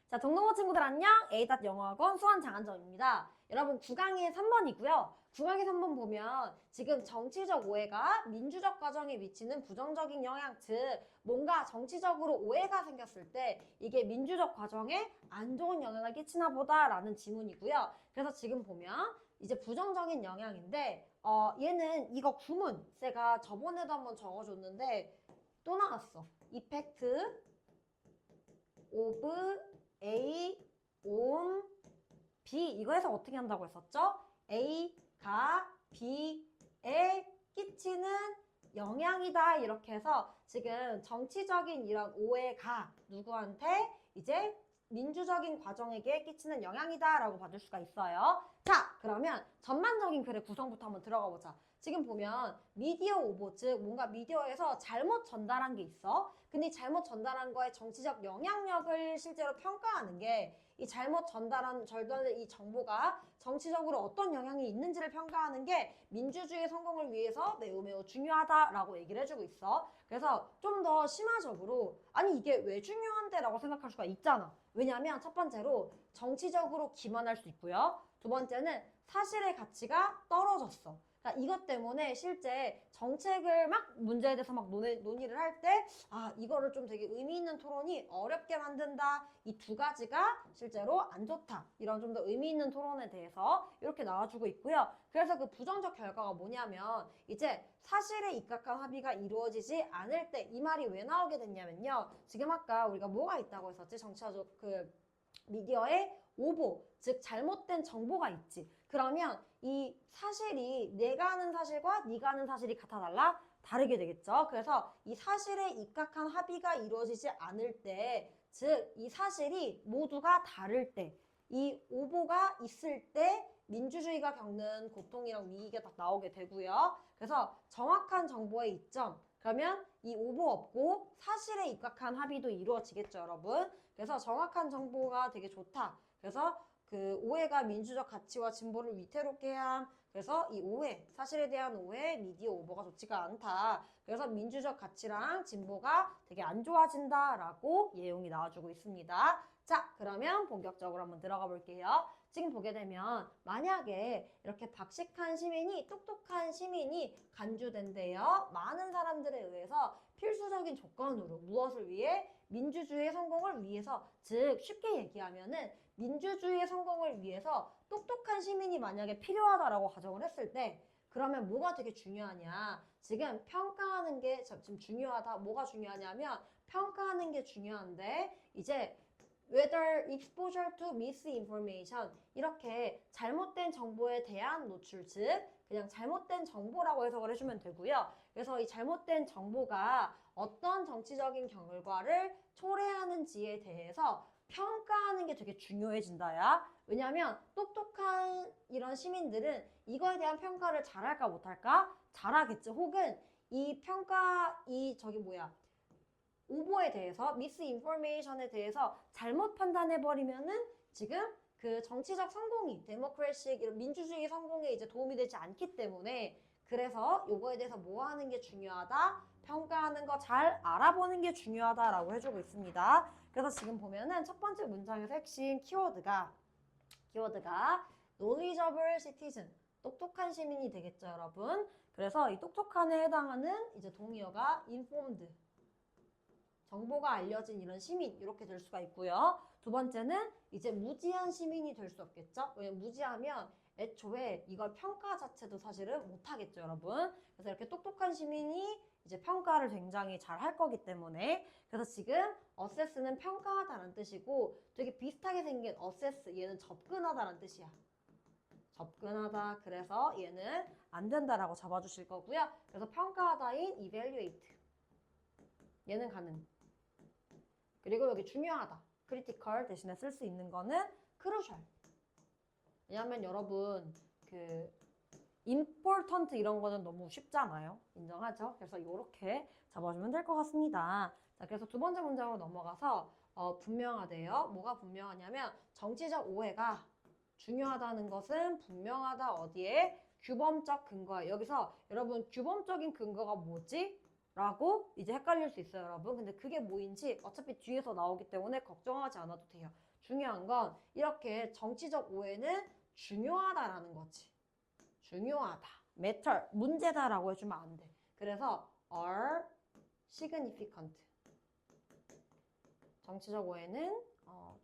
자, 동동호 친구들 안녕! A닷 영어학원 수원 장한정입니다. 여러분 9강의 3번이고요. 9강의 3번 보면 지금 정치적 오해가 민주적 과정에 미치는 부정적인 영향, 즉 뭔가 정치적으로 오해가 생겼을 때 이게 민주적 과정에 안 좋은 영향을 끼치나 보다라는 지문이고요. 그래서 지금 보면 이제 부정적인 영향인데 얘는 이거 구문 제가 저번에도 한번 적어줬는데 또 나왔어. 이펙트 오브 A on B 이거 해서 어떻게 한다고 했었죠? A가 B에 끼치는 영향이다 이렇게 해서 지금 정치적인 이런 오해가 누구한테 이제 민주적인 과정에게 끼치는 영향이다 라고 받을 수가 있어요. 자, 그러면 전반적인 글의 구성부터 한번 들어가 보자. 지금 보면 미디어 오버, 즉 뭔가 미디어에서 잘못 전달한 게 있어. 근데 이 잘못 전달한 거에 정치적 영향력을 실제로 평가하는 게 이 잘못 전달한 이 정보가 정치적으로 어떤 영향이 있는지를 평가하는 게 민주주의 성공을 위해서 매우 매우 중요하다라고 얘기를 해주고 있어. 그래서 좀 더 심화적으로 아니 이게 왜 중요한데 라고 생각할 수가 있잖아. 왜냐하면 첫 번째로 정치적으로 기만할 수 있고요. 두 번째는 사실의 가치가 떨어졌어. 그러니까 이것 때문에 실제 정책을 막 문제에 대해서 막 논의를 할 때 이거를 좀 되게 의미 있는 토론이 어렵게 만든다. 이 두 가지가 실제로 안 좋다. 이런 좀 더 의미 있는 토론에 대해서 이렇게 나와주고 있고요. 그래서 그 부정적 결과가 뭐냐면 이제 사실에 입각한 합의가 이루어지지 않을 때 이 말이 왜 나오게 됐냐면요. 지금 아까 우리가 뭐가 있다고 했었지? 정치적 미디어의 오보, 즉 잘못된 정보가 있지. 그러면 이 사실이 내가 아는 사실과 네가 아는 사실이 같아달라? 다르게 되겠죠. 그래서 이 사실에 입각한 합의가 이루어지지 않을 때, 즉 이 사실이 모두가 다를 때, 이 오보가 있을 때 민주주의가 겪는 고통이랑 위기가 딱 나오게 되고요. 그래서 정확한 정보의 이점, 그러면 이 오보 없고 사실에 입각한 합의도 이루어지겠죠, 여러분. 그래서 정확한 정보가 되게 좋다. 그래서 그 오해가 민주적 가치와 진보를 위태롭게 함. 그래서 이 오해, 사실에 대한 오해, 미디어 오버가 좋지가 않다. 그래서 민주적 가치랑 진보가 되게 안 좋아진다라고 내용이 나와주고 있습니다. 자, 그러면 본격적으로 한번 들어가 볼게요. 지금 보게 되면 만약에 이렇게 박식한 시민이 똑똑한 시민이 간주된대요. 많은 사람들에 의해서 필수적인 조건으로 무엇을 위해? 민주주의의 성공을 위해서, 즉 쉽게 얘기하면은 민주주의의 성공을 위해서 똑똑한 시민이 만약에 필요하다라고 가정을 했을 때 그러면 뭐가 되게 중요하냐? 지금 평가하는 게 지금 중요하다. 뭐가 중요하냐면 평가하는 게 중요한데 이제 whether exposure to misinformation 이렇게 잘못된 정보에 대한 노출, 즉 그냥 잘못된 정보라고 해석을 해주면 되고요. 그래서 이 잘못된 정보가 어떤 정치적인 결과를 초래하는지에 대해서 평가하는 게 되게 중요해진다야. 왜냐면 똑똑한 이런 시민들은 이거에 대한 평가를 잘할까 못할까? 잘하겠죠. 혹은 이 평가, 오보에 대해서, 미스인포메이션에 대해서 잘못 판단해버리면은 지금 그 정치적 성공이, 데모크래식, 이런 민주주의 성공에 이제 도움이 되지 않기 때문에 그래서 요거에 대해서 뭐 하는 게 중요하다? 평가하는 거 잘 알아보는 게 중요하다라고 해주고 있습니다. 그래서 지금 보면은 첫 번째 문장에서 핵심 키워드가 knowledgeable citizen, 똑똑한 시민이 되겠죠, 여러분. 그래서 이 똑똑한에 해당하는 이제 동의어가 informed, 정보가 알려진 이런 시민 이렇게 될 수가 있고요. 두 번째는 이제 무지한 시민이 될 수 없겠죠. 왜냐면 무지하면 애초에 이걸 평가 자체도 사실은 못하겠죠, 여러분. 그래서 이렇게 똑똑한 시민이 이제 평가를 굉장히 잘 할 거기 때문에 그래서 지금 assess는 평가하다라는 뜻이고 되게 비슷하게 생긴 assess 얘는 접근하다라는 뜻이야. 접근하다. 그래서 얘는 안 된다라고 잡아주실 거고요. 그래서 평가하다인 evaluate 얘는 가능. 그리고 여기 중요하다. critical 대신에 쓸 수 있는 거는 crucial. 왜냐하면 여러분 important 이런 거는 너무 쉽잖아요. 인정하죠? 그래서 이렇게 잡아주면 될 것 같습니다. 자, 그래서 두 번째 문장으로 넘어가서 분명하대요. 뭐가 분명하냐면 정치적 오해가 중요하다는 것은 분명하다. 어디에? 규범적 근거예요. 여기서 여러분 규범적인 근거가 뭐지? 라고 이제 헷갈릴 수 있어요, 여러분. 근데 그게 뭐인지 어차피 뒤에서 나오기 때문에 걱정하지 않아도 돼요. 중요한 건 이렇게 정치적 오해는 중요하다라는 거지. 중요하다. matter, 문제다라고 해주면 안 돼. 그래서 are significant. 정치적 오해는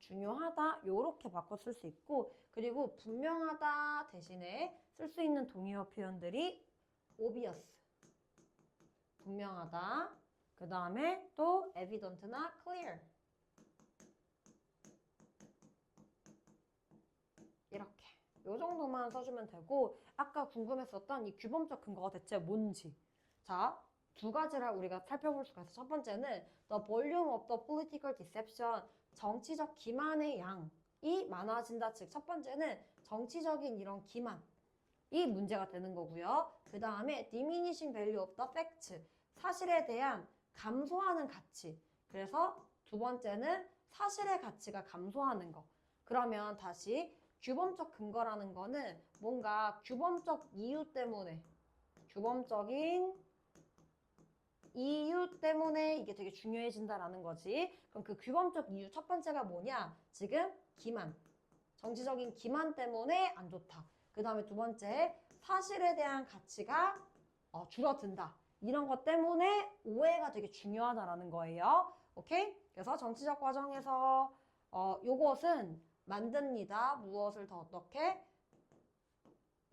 중요하다 요렇게 바꿔 쓸 수 있고, 그리고 분명하다 대신에 쓸 수 있는 동의어 표현들이 obvious, 분명하다. 그 다음에 또 evident나 clear. 이렇게 요 정도만 써주면 되고, 아까 궁금했었던 이 규범적 근거가 대체 뭔지, 자, 두 가지를 우리가 살펴볼 수가 있어. 첫 번째는 the volume of the political deception, 정치적 기만의 양이 많아진다. 즉, 첫 번째는 정치적인 이런 기만이 문제가 되는 거고요. 그 다음에 diminishing value of the facts, 사실에 대한 감소하는 가치. 그래서 두 번째는 사실의 가치가 감소하는 거. 그러면 다시 규범적 근거라는 거는 뭔가 규범적 이유 때문에, 규범적인 이유 때문에 이게 되게 중요해진다라는 거지. 그럼 그 규범적 이유 첫 번째가 뭐냐? 지금 기만. 정치적인 기만 때문에 안 좋다. 그 다음에 두 번째, 사실에 대한 가치가 줄어든다. 이런 것 때문에 오해가 되게 중요하다라는 거예요. 오케이? 그래서 정치적 과정에서 요것은 만듭니다. 무엇을 더 어떻게?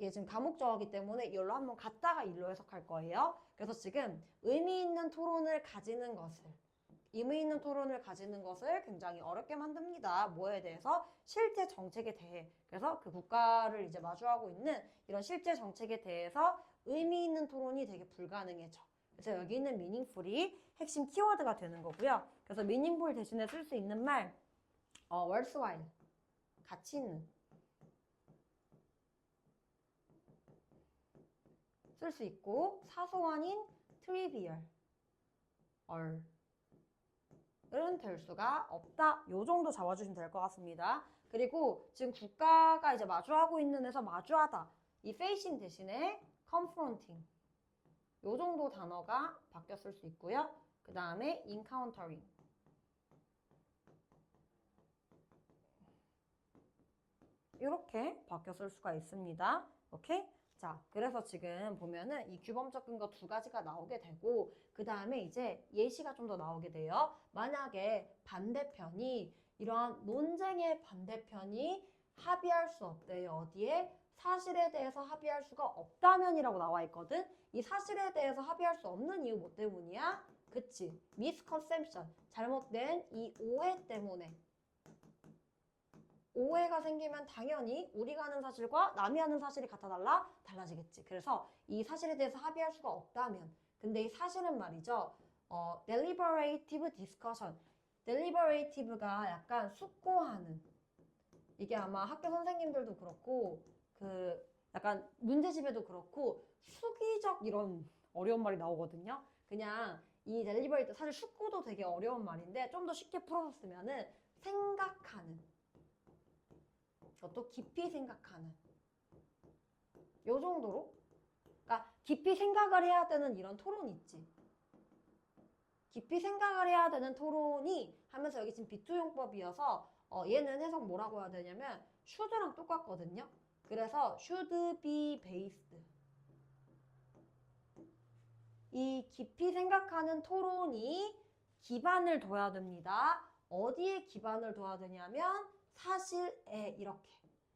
얘 지금 가목적어기 때문에 이걸로 한번 갖다가 일로 해석할 거예요. 그래서 지금 의미 있는 토론을 가지는 것을 굉장히 어렵게 만듭니다. 뭐에 대해서? 실제 정책에 대해. 그래서 그 국가를 이제 마주하고 있는 이런 실제 정책에 대해서 의미 있는 토론이 되게 불가능해져. 그래서 여기 있는 meaningful이 핵심 키워드가 되는 거고요. 그래서 meaningful 대신에 쓸 수 있는 말, worthwhile, 가치 있는. 쓸 수 있고, 사소한인 trivial, 은 될 수가 없다. 요 정도 잡아주시면 될 것 같습니다. 그리고 지금 국가가 이제 마주하고 있는 에서 마주하다. 이 facing 대신에 confronting. 요 정도 단어가 바뀌어 쓸 수 있고요. 그 다음에 encountering. 이렇게 바뀌어 쓸 수가 있습니다. 오케이? 자, 그래서 지금 보면은 이 규범적 근거 두 가지가 나오게 되고, 그 다음에 이제 예시가 좀 더 나오게 돼요. 만약에 반대편이, 이러한 논쟁의 반대편이 합의할 수 없대요. 어디에? 사실에 대해서 합의할 수가 없다면이라고 나와 있거든. 이 사실에 대해서 합의할 수 없는 이유 뭐 때문이야? 그치? misconception, 잘못된 이 오해 때문에. 오해가 생기면 당연히 우리가 아는 사실과 남이 아는 사실이 달라지겠지. 그래서 이 사실에 대해서 합의할 수가 없다면, 근데 이 사실은 말이죠, deliberative discussion, deliberative가 약간 숙고하는, 이게 아마 학교 선생님들도 그렇고 그 약간 문제집에도 그렇고 수기적 이런 어려운 말이 나오거든요. 그냥 이 deliberate, 사실 숙고도 되게 어려운 말인데 좀 더 쉽게 풀어줬으면은 생각하는, 또 깊이 생각하는, 요 정도로. 그러니까 깊이 생각을 해야 되는 이런 토론 있지. 깊이 생각을 해야 되는 토론이 하면서 여기 지금 비투용법이어서 얘는 해석 뭐라고 해야 되냐면 should랑 똑같거든요. 그래서 should be based. 이 깊이 생각하는 토론이 기반을 둬야 됩니다. 어디에 기반을 둬야 되냐면 사실에. 이렇게.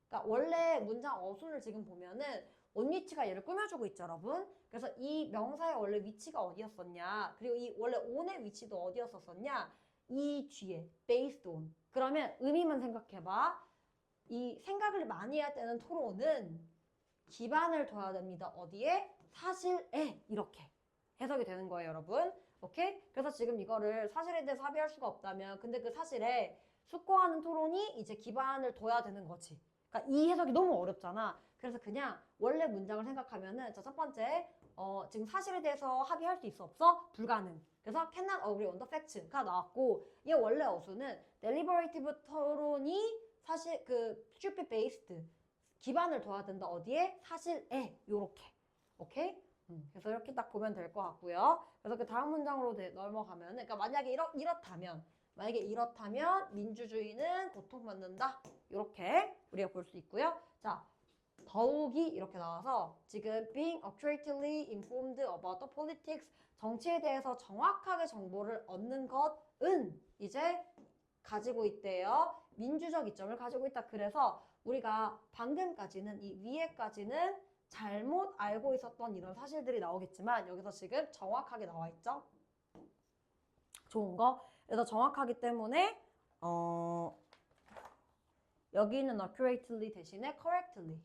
그러니까 원래 문장 어순을 지금 보면은 온위치가 얘를 꾸며주고 있죠, 여러분. 그래서 이 명사의 원래 위치가 어디였었냐, 그리고 이 원래 on의 위치도 어디였었었냐, 이 뒤에 based on. 그러면 의미만 생각해봐. 이 생각을 많이 해야 되는 토론은 기반을 둬야 됩니다. 어디에? 사실에. 이렇게 해석이 되는 거예요, 여러분. 오케이? 그래서 지금 이거를 사실에 대해서 합의할 수가 없다면, 근데 그 사실에 숙고하는 토론이 이제 기반을 둬야 되는 거지. 그러니까 이 해석이 너무 어렵잖아. 그래서 그냥 원래 문장을 생각하면은, 자, 첫 번째, 지금 사실에 대해서 합의할 수 있어 없어? 불가능. 그래서 cannot agree on the facts가 나왔고, 얘 원래 어수는 deliberative 토론이 사실 should be based, 기반을 둬야 된다. 어디에? 사실에. 요렇게. 오케이? 그래서 이렇게 딱 보면 될 것 같고요. 그래서 그 다음 문장으로 넘어가면, 그러니까 만약에 이렇다면 민주주의는 고통받는다. 이렇게 우리가 볼 수 있고요. 자, 더욱이 이렇게 나와서 지금 being accurately informed about the politics, 정치에 대해서 정확하게 정보를 얻는 것은 이제 가지고 있대요. 민주적 이점을 가지고 있다. 그래서 우리가 방금까지는 이 위에까지는 잘못 알고 있었던 이런 사실들이 나오겠지만 여기서 지금 정확하게 나와 있죠. 좋은 거. 그래서 정확하기 때문에 여기는 accurately 대신에 correctly.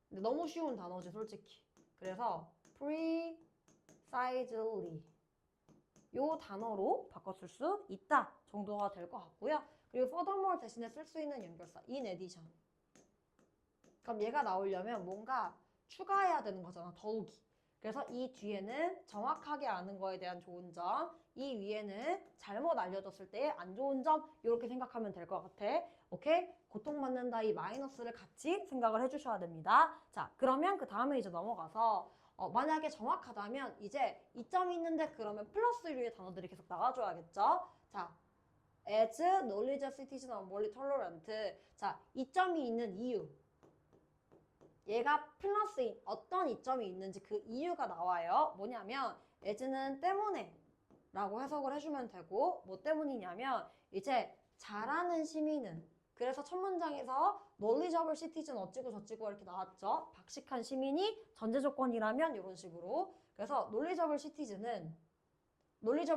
근데 너무 쉬운 단어지 솔직히. 그래서 precisely 요 단어로 바꿔쓸 수 있다 정도가 될 것 같고요. 그리고 furthermore 대신에 쓸 수 있는 연결사 in addition. 그럼 얘가 나오려면 뭔가 추가해야 되는 거잖아. 더욱이. 그래서 이 뒤에는 정확하게 아는 거에 대한 좋은 점, 이 위에는 잘못 알려줬을 때의 안 좋은 점 이렇게 생각하면 될 것 같아. 오케이? 고통받는다 이 마이너스를 같이 생각을 해주셔야 됩니다. 자, 그러면 그 다음에 이제 넘어가서 만약에 정확하다면 이제 이점이 있는데 그러면 플러스 유의 단어들이 계속 나와줘야겠죠? 자, as knowledge citizen or morally tolerant. 자, 이점이 있는 이유. 얘가 플러스인 어떤 이점이 있는지 그 이유가 나와요. 뭐냐면 as는 때문에 라고 해석을 해주면 되고 뭐 때문이냐면 이제 잘하는 시민은 그래서 첫 문장에서 knowledgeable citizen 어찌고 저찌고 이렇게 나왔죠. 박식한 시민이 전제 조건이라면 이런 식으로 그래서 knowledgeable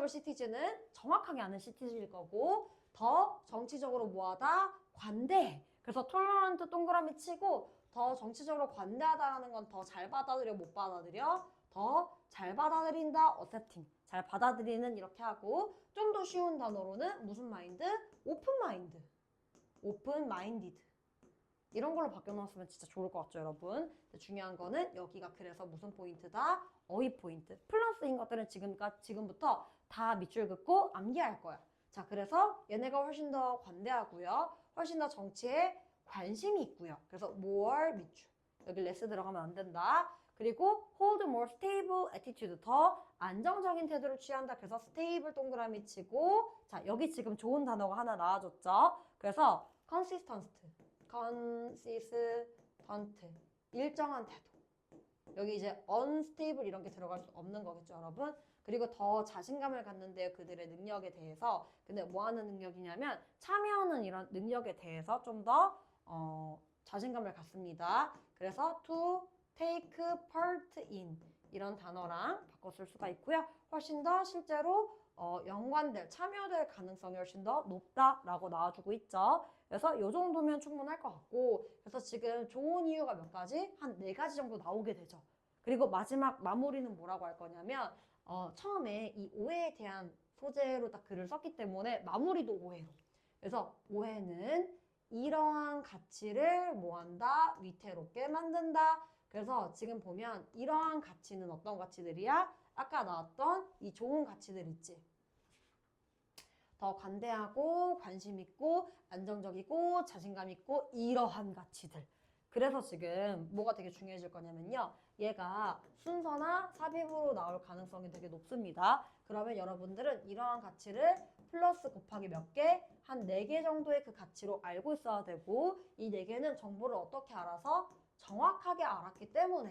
citizen은 정확하게 아는 시티즌일 거고 더 정치적으로 뭐하다? 관대해. 그래서 tolerant 동그라미 치고 더 정치적으로 관대하다라는 건 더 잘 받아들여 못 받아들여? 더 잘 받아들인다 accepting 잘 받아들이는 이렇게 하고 좀 더 쉬운 단어로는 무슨 마인드? open minded 이런 걸로 바꿔놓았으면 진짜 좋을 것 같죠 여러분. 근데 중요한 거는 여기가 그래서 무슨 포인트다? 어휘 포인트. 플러스인 것들은 지금부터 다 밑줄 긋고 암기할 거야. 자, 그래서 얘네가 훨씬 더 관대하고요. 훨씬 더 정치에 관심이 있고요. 그래서 more 밑줄. 여기 less 들어가면 안 된다. 그리고 hold more stable attitude. 더 안정적인 태도를 취한다. 그래서 stable 동그라미 치고 자, 여기 지금 좋은 단어가 하나 나와줬죠. 그래서 consistent. 일정한 태도. 여기 이제 unstable 이런 게 들어갈 수 없는 거겠죠, 여러분? 그리고 더 자신감을 갖는데요, 그들의 능력에 대해서. 근데 뭐 하는 능력이냐면 참여하는 이런 능력에 대해서 좀 더 자신감을 갖습니다. 그래서 to take part in 이런 단어랑 바꿔 쓸 수가 있고요. 훨씬 더 실제로 참여될 가능성이 훨씬 더 높다라고 나와주고 있죠. 그래서 이 정도면 충분할 것 같고 그래서 지금 좋은 이유가 몇 가지? 한 4가지 정도 나오게 되죠. 그리고 마지막 마무리는 뭐라고 할 거냐면 처음에 이 오해에 대한 소재로 딱 글을 썼기 때문에 마무리도 오해로. 그래서 오해는 이러한 가치를 뭐한다? 위태롭게 만든다. 그래서 지금 보면 이러한 가치는 어떤 가치들이야? 아까 나왔던 이 좋은 가치들 있지. 더 관대하고 관심 있고 안정적이고 자신감 있고 이러한 가치들. 그래서 지금 뭐가 되게 중요해질 거냐면요. 얘가 순서나 삽입으로 나올 가능성이 되게 높습니다. 그러면 여러분들은 이러한 가치를 플러스 곱하기 몇 개? 한 4개 정도의 그 가치로 알고 있어야 되고 이 4개는 정보를 어떻게 알아서 정확하게 알았기 때문에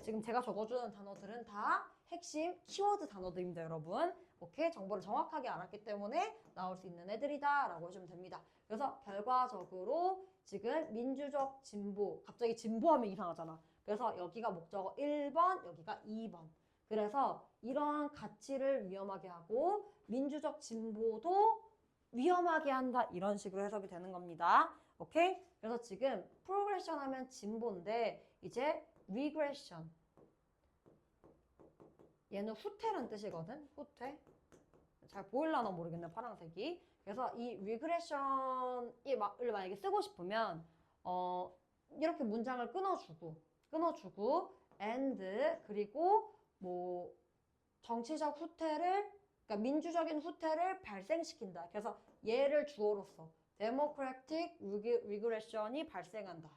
지금 제가 적어주는 단어들은 다 핵심 키워드 단어들입니다, 여러분. 오케이? 정보를 정확하게 알았기 때문에 나올 수 있는 애들이다 라고 해주면 됩니다. 그래서 결과적으로 지금 민주적 진보, 갑자기 진보하면 이상하잖아. 그래서 여기가 목적어 1번, 여기가 2번. 그래서 이러한 가치를 위험하게 하고 민주적 진보도 위험하게 한다. 이런 식으로 해석이 되는 겁니다. 오케이? 그래서 지금 프로그레션 하면 진보인데 이제 regression. 얘는 후퇴란 뜻이거든. 후퇴. 잘 보일라나 모르겠네, 파란색이. 그래서 이 regression을 만약에 쓰고 싶으면 이렇게 문장을 끊어주고 and 그리고 뭐 정치적 후퇴를 그러니까 민주적인 후퇴를 발생시킨다. 그래서 얘를 주어로서 democratic regression이 발생한다.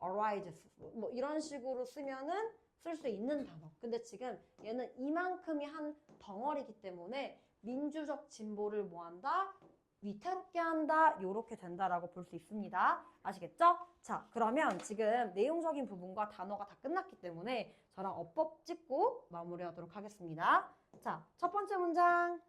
arises 뭐 이런 식으로 쓰면은 쓸 수 있는 단어. 근데 지금 얘는 이만큼이 한 덩어리이기 때문에 민주적 진보를 뭐한다? 위태롭게 한다. 요렇게 된다라고 볼 수 있습니다. 아시겠죠? 자, 그러면 지금 내용적인 부분과 단어가 다 끝났기 때문에 저랑 어법 찍고 마무리하도록 하겠습니다. 자, 첫 번째 문장을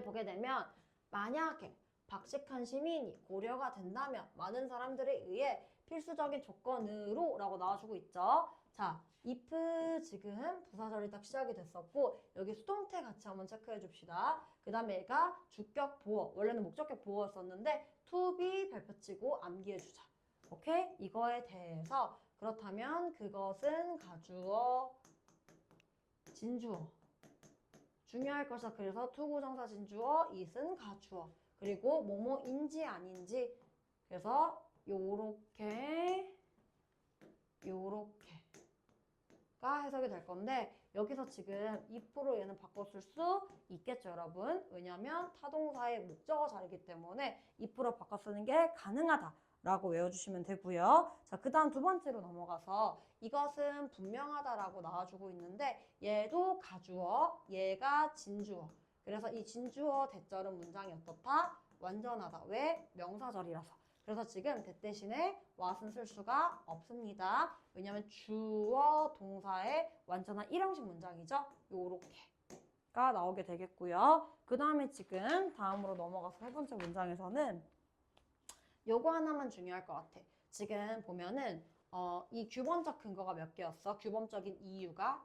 보게 되면 만약에 박식한 시민이 고려가 된다면 많은 사람들에 의해 필수적인 조건으로 라고 나와주고 있죠. 자, if 지금 부사절이 딱 시작이 됐었고 여기 수동태 같이 한번 체크해 줍시다. 그 다음에 얘가 주격 보어, 원래는 목적격 보어였었는데 to be 발표치고 암기해 주자. 오케이? 이거에 대해서 그렇다면 그것은 가주어, 진주어. 중요할 것이다. 그래서 투구정사 진주어, it은 가주어. 그리고 뭐뭐인지 아닌지. 그래서 요렇게가 해석이 될 건데 여기서 지금 if로 얘는 바꿨을 수 있겠죠, 여러분. 왜냐면 타동사의 목적어 자리이기 때문에 if로 바꿔 쓰는 게 가능하다라고 외워주시면 되고요. 자, 그 다음 두 번째로 넘어가서 이것은 분명하다라고 나와주고 있는데 얘도 가주어, 얘가 진주어. 그래서 이 진주어 대절은 문장이 어떻다? 완전하다. 왜? 명사절이라서. 그래서 지금 that 대신에 what은 쓸 수가 없습니다. 왜냐하면 주어 동사의 완전한 일형식 문장이죠. 요렇게가 나오게 되겠고요. 그 다음에 지금 다음으로 넘어가서 세 번째 문장에서는 요거 하나만 중요할 것 같아. 지금 보면은 이 규범적 근거가 몇 개였어? 규범적인 이유가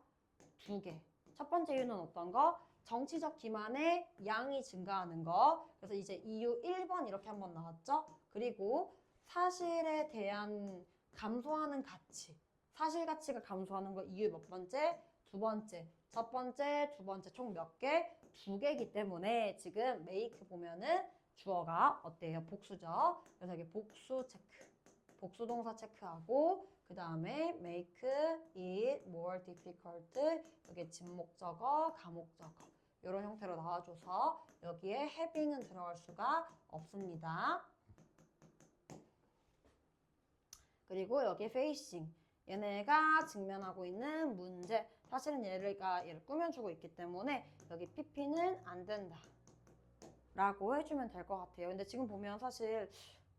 2개. 첫 번째 이유는 어떤 거? 정치적 기만의 양이 증가하는 거. 그래서 이제 이유 1번 이렇게 한번 나왔죠? 그리고 사실에 대한 감소하는 가치. 사실 가치가 감소하는 거 이유 몇 번째? 두 번째. 첫 번째, 두 번째 총 몇 개? 2개이기 때문에 지금 make 보면은 주어가 어때요? 복수죠? 그래서 여기 복수 체크. 복수 동사 체크하고 그 다음에 make it more difficult. 여기 진목적어, 가목적어. 이런 형태로 나와줘서 여기에 having은 들어갈 수가 없습니다. 그리고 여기 facing. 얘네가 직면하고 있는 문제. 사실은 얘를 꾸며주고 있기 때문에 여기 pp는 안 된다. 라고 해주면 될 것 같아요. 근데 지금 보면 사실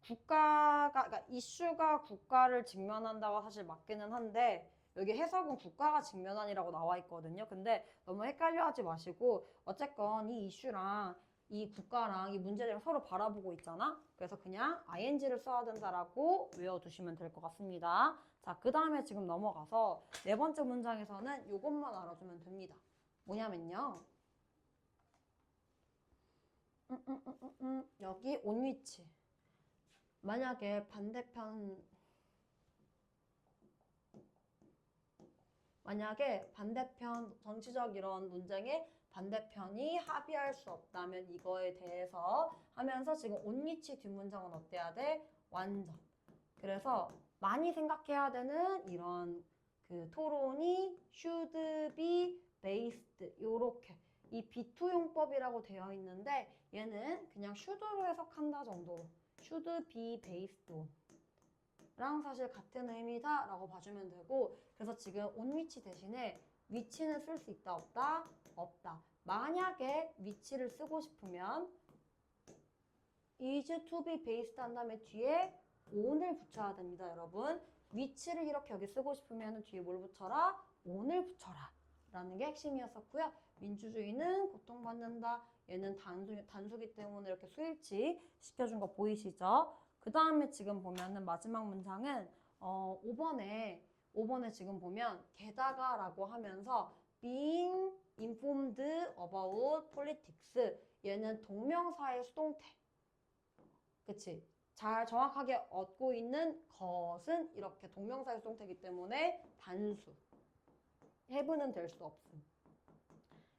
그러니까 이슈가 국가를 직면한다고 사실 맞기는 한데 여기 해석은 국가가 직면한이라고 나와 있거든요. 근데 너무 헷갈려 하지 마시고 어쨌건 이 이슈랑 이 국가랑 이 문제들을 서로 바라보고 있잖아. 그래서 그냥 ing를 써야 된다라고 외워두시면 될 것 같습니다. 자, 그 다음에 지금 넘어가서 네 번째 문장에서는 이것만 알아주면 됩니다. 뭐냐면요. 여기 on which. 만약에 반대편 정치적 이런 논쟁에 반대편이 합의할 수 없다면 이거에 대해서 하면서 지금 on which 뒷문장은 어때야 돼? 완전. 그래서 많이 생각해야 되는 이런 그 토론이 should be based 요렇게 이 비투용법이라고 되어 있는데 얘는 그냥 should로 해석한다 정도로 should be based on 랑 사실 같은 의미다 라고 봐주면 되고 그래서 지금 on which 대신에 which는 쓸 수 있다 없다? 없다. 만약에 which를 쓰고 싶으면 is to be based 한 다음에 뒤에 on을 붙여야 됩니다, 여러분. which를 이렇게 여기 쓰고 싶으면 뒤에 뭘 붙여라? on을 붙여라 라는 게 핵심이었었고요. 민주주의는 고통받는다. 얘는 단수기 때문에 이렇게 수일치 시켜준 거 보이시죠? 그 다음에 지금 보면은 마지막 문장은 5번에 지금 보면 게다가 라고 하면서 being informed about politics 얘는 동명사의 수동태 그치? 잘 정확하게 얻고 있는 것은 이렇게 동명사의 수동태이기 때문에 단수 have는 될 수 없음.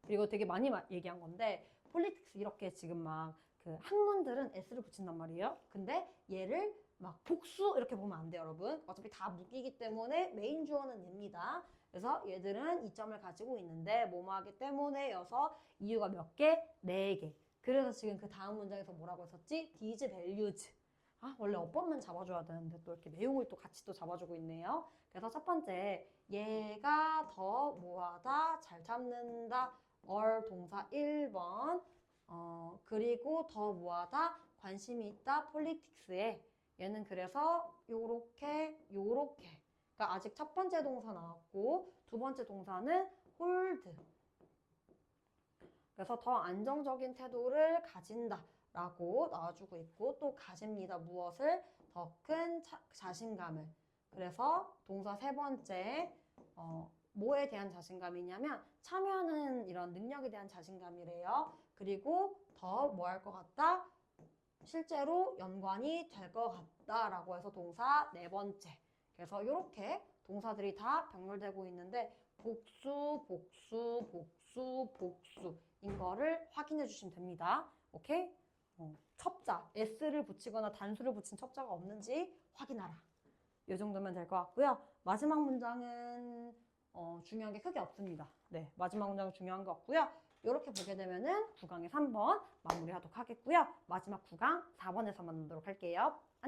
그리고 되게 많이 얘기한 건데 politics 이렇게 지금 막 그 학문들은 s를 붙인단 말이에요. 근데 얘를 막 복수 이렇게 보면 안 돼요, 여러분. 어차피 다 묶이기 때문에 메인 주어는 얘입니다. 그래서 얘들은 이점을 가지고 있는데 뭐뭐 하기 때문에여서 이유가 몇 개? 4개. 그래서 지금 그 다음 문장에서 뭐라고 했었지? these values. 아, 원래 어법만 잡아줘야 되는데 또 이렇게 내용을 또 같이 또 잡아주고 있네요. 그래서 첫 번째, 얘가 더 뭐하다, 잘 참는다, 동사 1번. 그리고 더 뭐하다, 관심이 있다, 폴리틱스에. 얘는 그래서 요렇게. 그러니까 아직 첫 번째 동사 나왔고 두 번째 동사는 hold. 그래서 더 안정적인 태도를 가진다 라고 나와주고 있고, 또 가집니다. 무엇을? 더 큰 자신감을. 그래서 동사 세 번째, 뭐에 대한 자신감이냐면 참여하는 이런 능력에 대한 자신감이래요. 그리고 더 뭐 할 것 같다? 실제로 연관이 될 것 같다라고 해서 동사 네 번째. 그래서 이렇게 동사들이 다 병렬되고 있는데 복수, 복수, 복수, 복수인 거를 확인해 주시면 됩니다. 오케이? 첩자, s를 붙이거나 단수를 붙인 첩자가 없는지 확인하라. 이 정도면 될 것 같고요. 마지막 문장은 중요한 게 크게 없습니다. 네, 마지막 문장은 중요한 게 없고요. 이렇게 보게 되면은 구강의 3번 마무리하도록 하겠고요. 마지막 구강 4번에서 만나도록 할게요. 안녕!